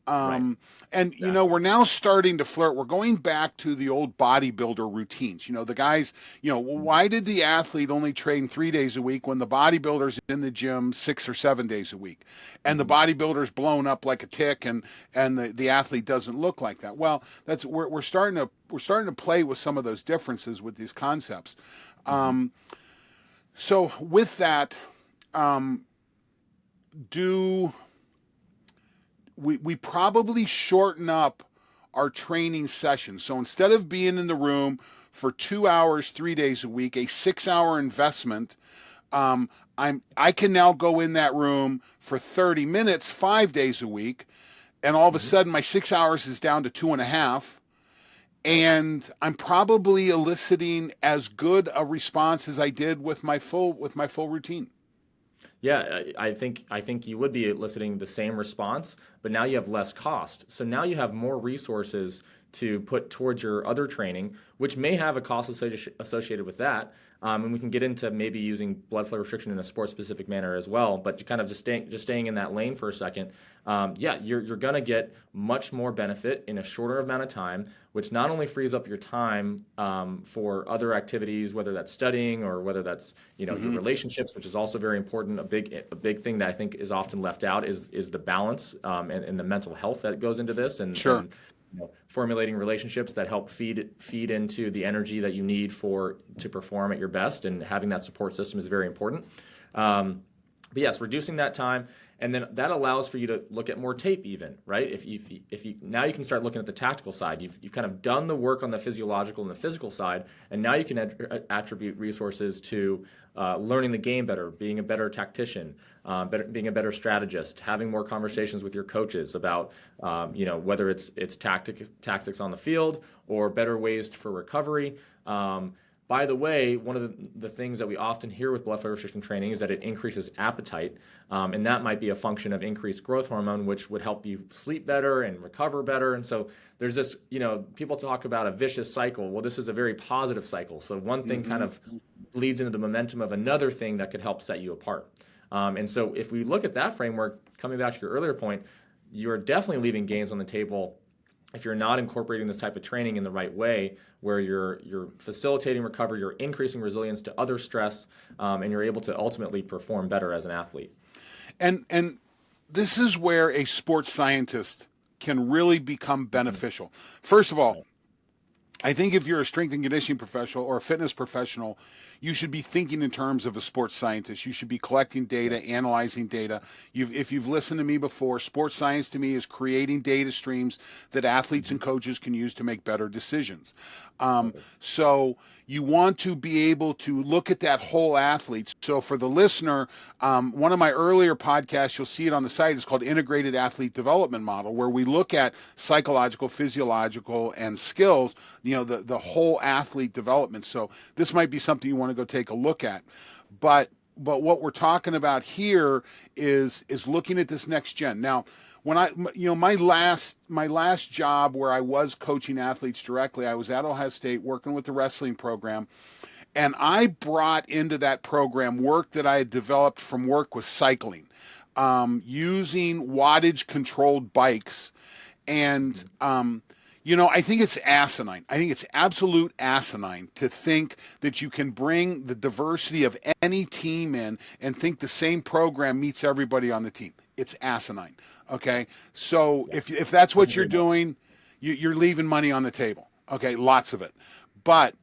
Right. And Exactly. we're now starting to flirt. We're going back to the old bodybuilder routines. The guys, why did the athlete only train 3 days a week when the bodybuilder's in the gym 6 or 7 days a week, and the bodybuilder's blown up like a tick, and the athlete doesn't look like that? Well, we're starting to play with some of those differences with these concepts. So with that, we probably shorten up our training sessions. So instead of being in the room for 2 hours, 3 days a week, a 6-hour investment, I can now go in that room for 30 minutes, 5 days a week, and all of a sudden my 6 hours is down to 2.5, and I'm probably eliciting as good a response as I did with my full routine. Yeah, I think you would be eliciting the same response, but now you have less cost. So now you have more resources to put towards your other training, which may have a cost associated with that. And we can get into maybe using blood flow restriction in a sport specific manner as well. But to kind of just staying in that lane for a second, yeah, you're gonna get much more benefit in a shorter amount of time, which not only frees up your time for other activities, whether that's studying or whether that's your relationships, which is also very important. A big thing that I think is often left out is the balance and the mental health that goes into this, Sure. and formulating relationships that help feed into the energy that you need to perform at your best, and having that support system is very important. But yes, reducing that time, and then that allows for you to look at more tape, even, right? If you now you can start looking at the tactical side. You've kind of done the work on the physiological and the physical side, and now you can attribute resources to learning the game better, being a better tactician, being a better strategist, having more conversations with your coaches about whether it's tactics on the field or better ways for recovery. By the way, one of the things that we often hear with blood flow restriction training is that it increases appetite, and that might be a function of increased growth hormone, which would help you sleep better and recover better. And so there's this, people talk about a vicious cycle. Well, this is a very positive cycle. So one thing kind of leads into the momentum of another thing that could help set you apart. And so if we look at that framework, coming back to your earlier point, you're definitely leaving gains on the table if you're not incorporating this type of training in the right way, where you're facilitating recovery, you're increasing resilience to other stress, and you're able to ultimately perform better as an athlete. And this is where a sports scientist can really become beneficial. First of all, I think if you're a strength and conditioning professional or a fitness professional, you should be thinking in terms of a sports scientist. You should be collecting data, analyzing data. If you've listened to me before, sports science to me is creating data streams that athletes and coaches can use to make better decisions. So you want to be able to look at that whole athlete. So for the listener, one of my earlier podcasts, you'll see it on the site, is called Integrated Athlete Development Model, where we look at psychological, physiological, and skills, the whole athlete development. So this might be something you want to go take a look at. But what we're talking about here is looking at this next gen. Now, when my last job where I was coaching athletes directly, I was at Ohio State working with the wrestling program, and I brought into that program work that I had developed from work with cycling, using wattage controlled bikes, and I think it's asinine. I think it's absolute asinine to think that you can bring the diversity of any team in and think the same program meets everybody on the team. It's asinine. Okay, so if that's what you're doing, you're leaving money on the table. Okay, lots of it. But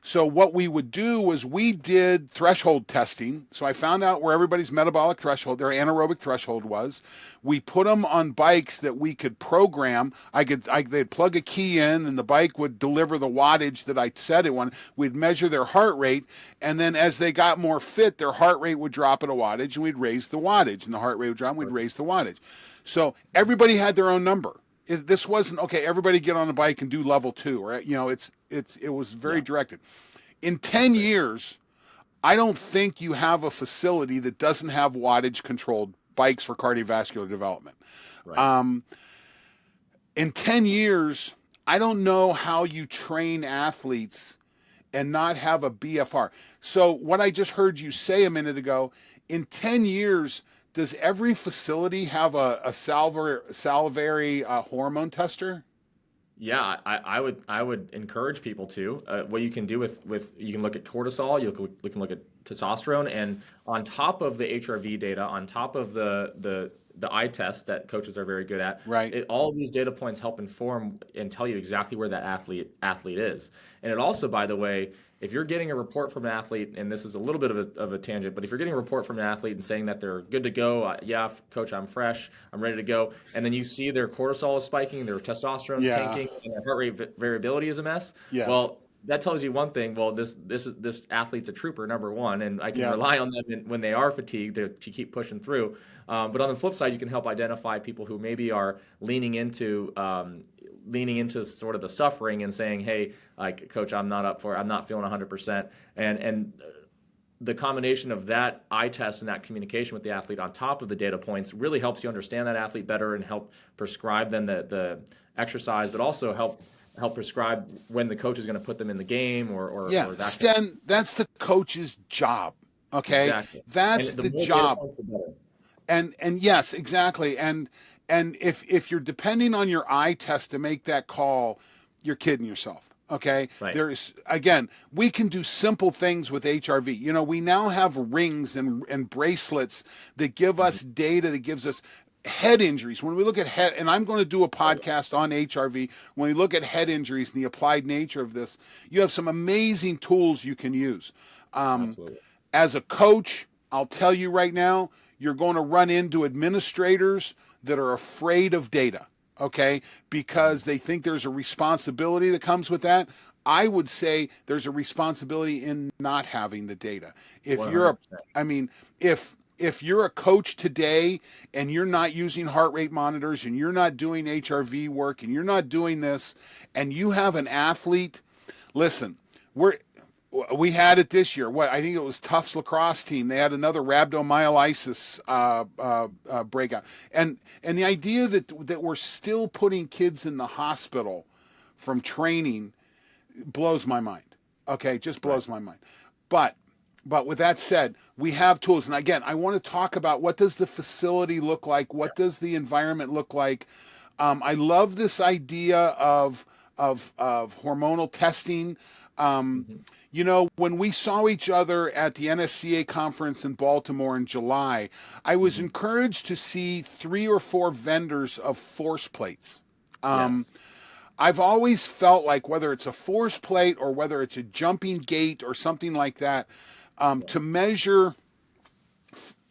so what we would do was we did threshold testing. So I found out where everybody's metabolic threshold, their anaerobic threshold was. We put them on bikes that we could program. They'd plug a key in, and the bike would deliver the wattage that I said it wanted. We'd measure their heart rate, and then as they got more fit, their heart rate would drop at a wattage, and we'd raise the wattage, and the heart rate would drop, and we'd raise the wattage. So everybody had their own number. This wasn't okay. Everybody get on a bike and do level 2, right? It was very directed. In 10 years, I don't think you have a facility that doesn't have wattage controlled bikes for cardiovascular development. Right. In 10 years, I don't know how you train athletes and not have a BFR. So what I just heard you say a minute ago, in 10 years, does every facility have a salivary hormone tester? Yeah, I would encourage people to. What you can do with you can look at cortisol, you can look at testosterone, and on top of the HRV data, on top of the eye test that coaches are very good at, Right. all of these data points help inform and tell you exactly where that athlete is. And it also, by the way, if you're getting a report from an athlete, and this is a little bit of a tangent, but if you're getting a report from an athlete and saying that they're good to go, yeah, coach, I'm fresh, I'm ready to go, and then you see their cortisol is spiking, their testosterone is tanking, and their heart rate variability is a mess, Yes. well, that tells you one thing. Well, this athlete's a trooper, number one, and I can rely on them when they are fatigued to keep pushing through. But on the flip side, you can help identify people who maybe are leaning into sort of the suffering and saying, hey, like, coach, I'm not feeling 100%. And the combination of that eye test and that communication with the athlete on top of the data points really helps you understand that athlete better and help prescribe them the exercise, but also help prescribe when the coach is going to put them in the game or that. Sten, that's the coach's job. Okay, exactly. that's And the more job. data points, the better. And yes, exactly. And if you're depending on your eye test to make that call, you're kidding yourself. Okay. Right. There's, again, we can do simple things with HRV. You know, we now have rings and bracelets that give us data, that gives us head injuries. When we look at head, and I'm going to do a podcast on HRV, when we look at head injuries and the applied nature of this, you have some amazing tools you can use. Absolutely. As a coach, I'll tell you right now, you're going to run into administrators that are afraid of data, okay, because they think there's a responsibility that comes with that. I would say there's a responsibility in not having the data. If 100%. you're if you're a coach today and you're not using heart rate monitors and you're not doing HRV work and you're not doing this and you have an athlete, listen, we had it this year. I think it was Tufts lacrosse team. They had another rhabdomyolysis breakout, and the idea that we're still putting kids in the hospital from training blows my mind. Okay, just blows my mind. But with that said, we have tools, and again, I want to talk about what does the facility look like? What does the environment look like? I love this idea of hormonal testing. You know, when we saw each other at the NSCA conference in Baltimore in July, I was encouraged to see 3 or 4 vendors of force plates. Yes. I've always felt like whether it's a force plate or whether it's a jumping gate or something like that, to measure,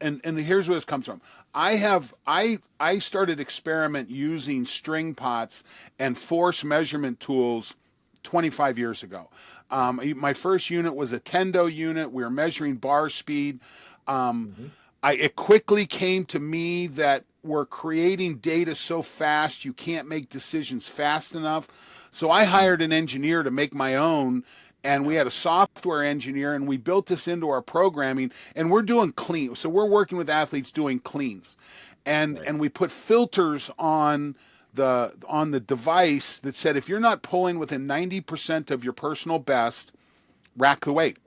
and here's where this comes from. I started experiment using string pots and force measurement tools 25 years ago. My first unit was a Tendo unit. We were measuring bar speed. It quickly came to me that we're creating data so fast you can't make decisions fast enough. So I hired an engineer to make my own, and we had a software engineer, and we built this into our programming, and we're doing clean. So we're working with athletes doing cleans, and we put filters on the device that said if you're not pulling within 90% of your personal best, rack the weight.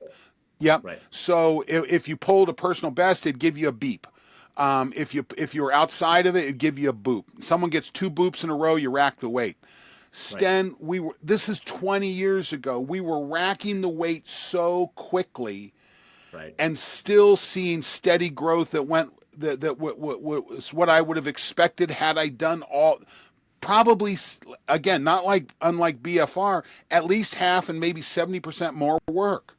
Yep. Right. So if you pulled a personal best, it'd give you a beep. If you were outside of it, it'd give you a boop. Someone gets 2 boops in a row, you rack the weight. Sten, this is 20 years ago. We were racking the weight so quickly, and still seeing steady growth that was what I would have expected had I done all. Probably, again, unlike BFR, at least half and maybe 70% more work.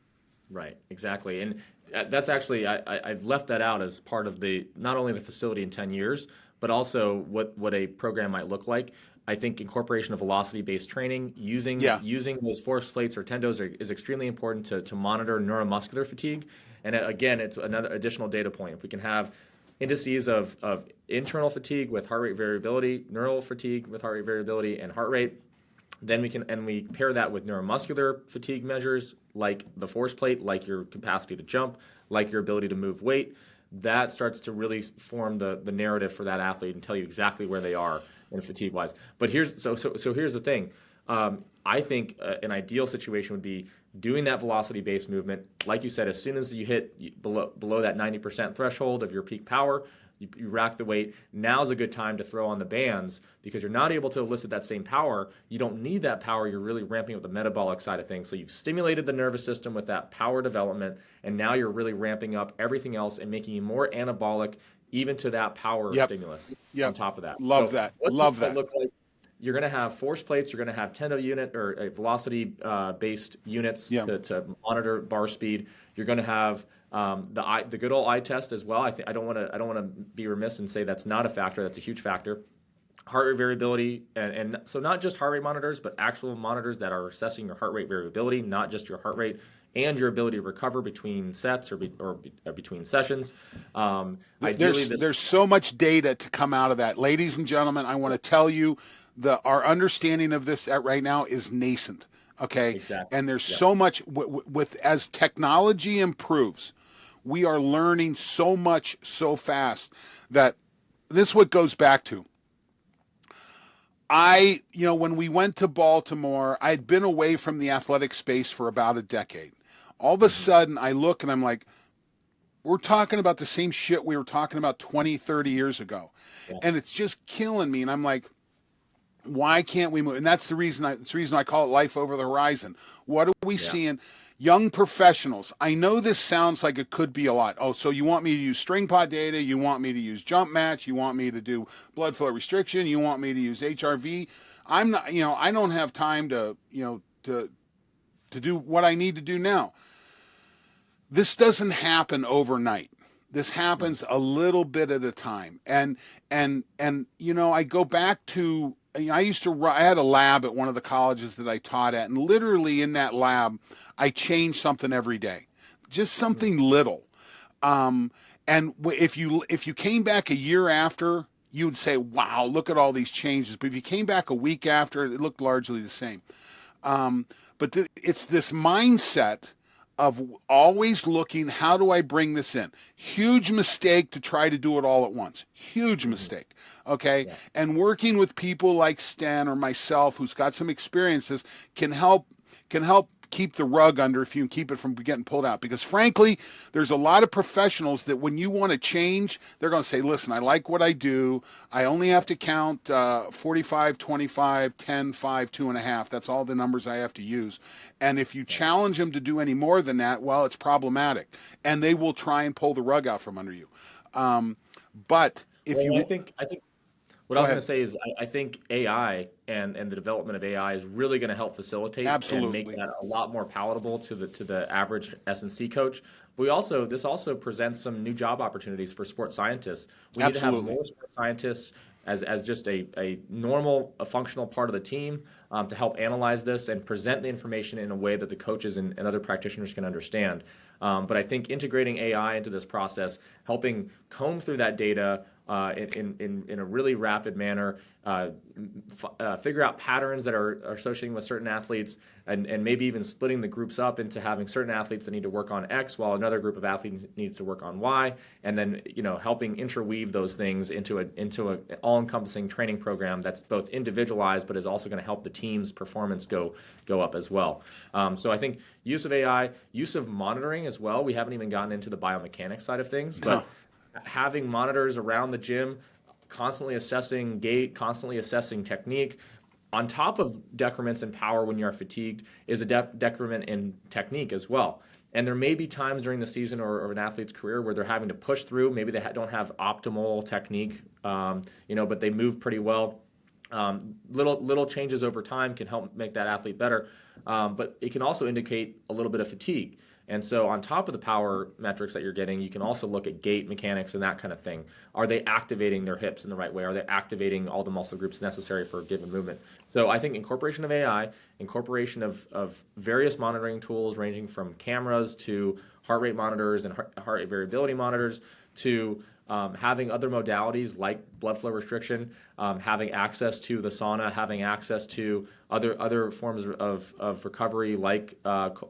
Right, exactly. And that's actually, I've left that out as part of not only the facility in 10 years, but also what a program might look like. I think incorporation of velocity-based training, using those force plates or tendos is extremely important to monitor neuromuscular fatigue. And again, it's another additional data point. If we can have indices of internal fatigue with heart rate variability, neural fatigue with heart rate variability, and heart rate, then we pair that with neuromuscular fatigue measures like the force plate, like your capacity to jump, like your ability to move weight. That starts to really form the narrative for that athlete and tell you exactly where they are in fatigue wise. But here's the thing. I think an ideal situation would be doing that velocity-based movement. Like you said, as soon as you hit below that 90% threshold of your peak power, you rack the weight. Now's a good time to throw on the bands because you're not able to elicit that same power. You don't need that power. You're really ramping up the metabolic side of things. So you've stimulated the nervous system with that power development, and now you're really ramping up everything else and making you more anabolic even to that power stimulus on top of that. Love that. Love that. Look like? You're going to have force plates. You're going to have Tendo unit or velocity-based units to monitor bar speed. You're going to have the good old eye test as well. I don't want to be remiss and say that's not a factor. That's a huge factor. Heart rate variability, and so not just heart rate monitors, but actual monitors that are assessing your heart rate variability, not just your heart rate and your ability to recover between sets or between sessions. There's so much data to come out of that, ladies and gentlemen. I want to tell you. Our understanding of this right now is nascent, okay? Exactly. And there's so much with as technology improves. We are learning so much so fast that this what goes back to. When we went to Baltimore, I'd been away from the athletic space for about a decade. All of a Hmm. sudden, I look and I'm like, we're talking about the same shit we were talking about 20, 30 years ago. Yeah. And it's just killing me. And I'm like, why can't we move? And that's the reason I call it life over the horizon. What are we Yeah. seeing? Young professionals. I know this sounds like it could be a lot. Oh, so you want me to use string pod data? You want me to use jump match? You want me to do blood flow restriction? You want me to use HRV? I'm not, I don't have time to do what I need to do now. This doesn't happen overnight. This Mhm. happens a little bit at a time. And I go back to, I had a lab at one of the colleges that I taught at, and literally in that lab, I changed something every day, just something little. Um, and if you came back a year after, you would say, "Wow, look at all these changes." But if you came back a week after, it looked largely the same. Um, but it's this mindset of always looking, how do I bring this in? Huge mistake to try to do it all at once. Huge Mhm. mistake. Okay. Yeah. And working with people like Sten or myself, who's got some experiences, can help keep the rug under if you can keep it from getting pulled out. Because frankly, there's a lot of professionals that when you want to change, they're going to say, listen, I like what I do. I only have to count 45, 25, 10, 5, 2.5. That's all the numbers I have to use. And if you Yeah. challenge them to do any more than that, well, it's problematic. And they will try and pull the rug out from under you. Um, but if Well, you I think what I go was going ahead, to say is I think AI and the development of AI is really going to help facilitate and make absolutely, that a lot more palatable to the average S&C coach. This also presents some new job opportunities for sports scientists. We need to have absolutely. more sports scientists as just a normal, a functional part of the team to help analyze this and present the information in a way that the coaches and other practitioners can understand. But I think integrating AI into this process, helping comb through that data in a really rapid manner, figure out patterns that are associating with certain athletes, and maybe even splitting the groups up into having certain athletes that need to work on X while another group of athletes needs to work on Y, and then helping interweave those things into a all-encompassing training program that's both individualized but is also going to help the team's performance go up as well. So I think use of AI, use of monitoring as well. We haven't even gotten into the biomechanics side of things, No, but having monitors around the gym, constantly assessing gait, constantly assessing technique, on top of decrements in power when you are fatigued, is a decrement in technique as well. And there may be times during the season or an athlete's career where they're having to push through. Maybe they don't have optimal technique, but they move pretty well. Little changes over time can help make that athlete better, but it can also indicate a little bit of fatigue. And so, on top of the power metrics that you're getting, you can also look at gait mechanics and that kind of thing. Are they activating their hips in the right way? Are they activating all the muscle groups necessary for a given movement? So, I think incorporation of AI, incorporation of various monitoring tools ranging from cameras to heart rate monitors and heart rate variability monitors to having other modalities like blood flow restriction, having access to the sauna, having access to other forms of recovery like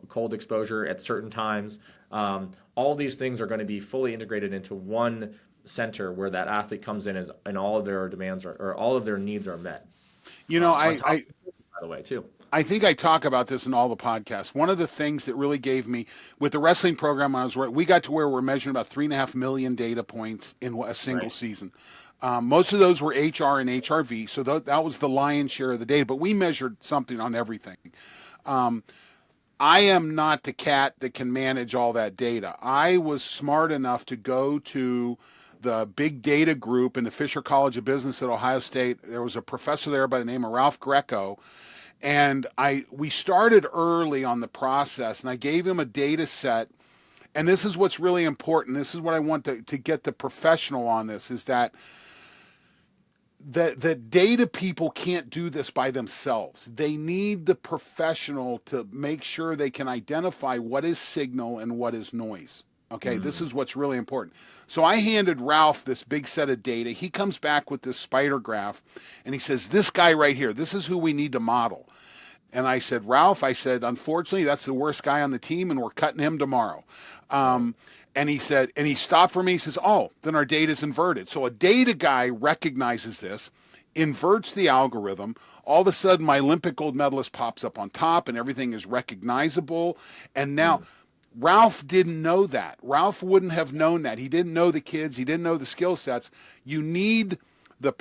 cold exposure at certain times. All these things are going to be fully integrated into one center where that athlete comes in and all of their demands or all of their needs are met. you know, On I, top, I of by the way, too. I think I talk about this in all the podcasts. One of the things that really gave me with the wrestling program I was we got to where we're measuring about 3.5 million data points in a single Right. season. Most of those were HR and HRV, so that was the lion's share of the data. But we measured something on everything. Um, I am not the cat that can manage all that data. I was smart enough to go to the big data group in the Fisher College of Business at Ohio State. There was a professor there by the name of Ralph Greco, and we started early on the process, and I gave him a data set. And this is what's really important. This is what I want to get the professional on this, is that the data people can't do this by themselves. They need the professional to make sure they can identify what is signal and what is noise. Okay, this Mm. is what's really important. So I handed Ralph this big set of data. He comes back with this spider graph and he says, this guy right here, this is who we need to model. And I said, Ralph, I said, unfortunately, that's the worst guy on the team, and we're cutting him tomorrow. Right. And he said, and he stopped for me. He says, oh, then our data's inverted. So a data guy recognizes this, inverts the algorithm. All of a sudden, my Olympic gold medalist pops up on top, and everything is recognizable. And now, Ralph didn't know that. Ralph wouldn't have known that. He didn't know the kids. He didn't know the skill sets. You need the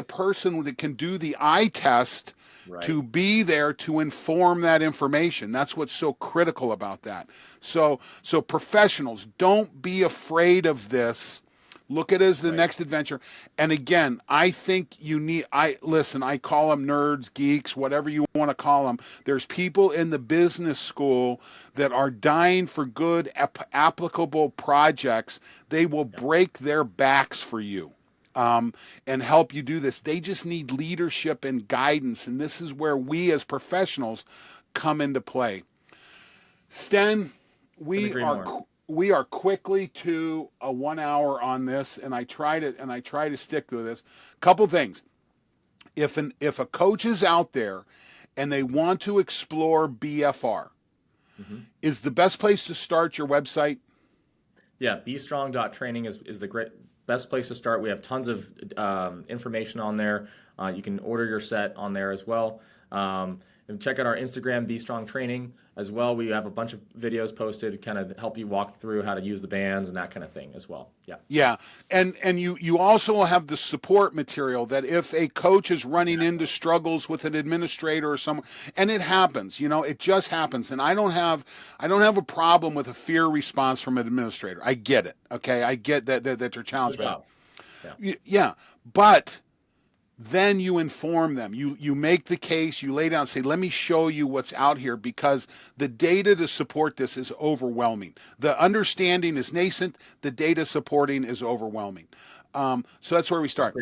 person that can do the eye test Right. to be there to inform that information. That's what's so critical about that. So professionals, don't be afraid of this. Look at it as the Right. next adventure. And again, I think I call them nerds, geeks, whatever you want to call them. There's people in the business school that are dying for good applicable projects. They will break their backs for you. And help you do this. They just need leadership and guidance, and this is where we as professionals come into play. Sten, we are quickly to a 1 hour on this, and I try to stick to this. Couple things. If a coach is out there and they want to explore BFR, is the best place to start your website? Yeah, bestrong.training is the best place to start. We have tons of information on there. You can order your set on there as well. And check out our Instagram, Be Strong Training, as well. We have a bunch of videos posted to kind of help you walk through how to use the bands and that kind of thing as well. Yeah. Yeah. And you also will have the support material that if a coach is running into struggles with an administrator or someone, and it happens, it just happens. And I don't have a problem with a fear response from an administrator. I get it. Okay. I get that they're challenged by it. Yeah. But then you inform them. You make the case, you lay down, say, let me show you what's out here, because the data to support this is overwhelming. The understanding is nascent. The data supporting is overwhelming. So that's where we start.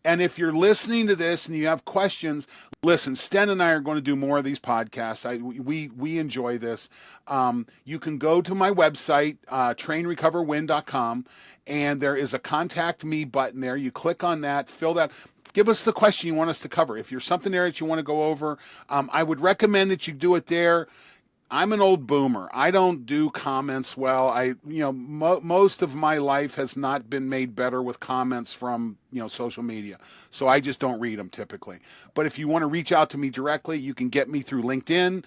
And if you're listening to this and you have questions, listen, Sten and I are going to do more of these podcasts. We enjoy this. You can go to my website, trainrecoverwin.com, and there is a contact me button there. You click on that, fill that. Give us the question you want us to cover. If there's something there that you want to go over, I would recommend that you do it there. I'm an old boomer. I don't do comments well. Most of my life has not been made better with comments from, social media. So I just don't read them typically. But if you want to reach out to me directly, you can get me through LinkedIn.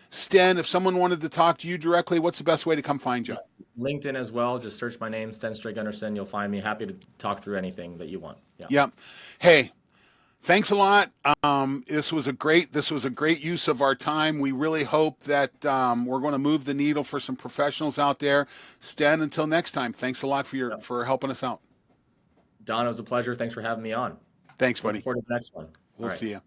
Sten, if someone wanted to talk to you directly, what's the best way to come find you? LinkedIn as well. Just search my name, Sten Stray-Gunderson. You'll find me. Happy to talk through anything that you want. Yeah. Hey, thanks a lot. This was a great use of our time. We really hope that we're going to move the needle for some professionals out there. Sten, until next time, thanks a lot for helping us out. Don, it was a pleasure. Thanks for having me on. Thanks, buddy. Looking forward to the next one. We'll see you.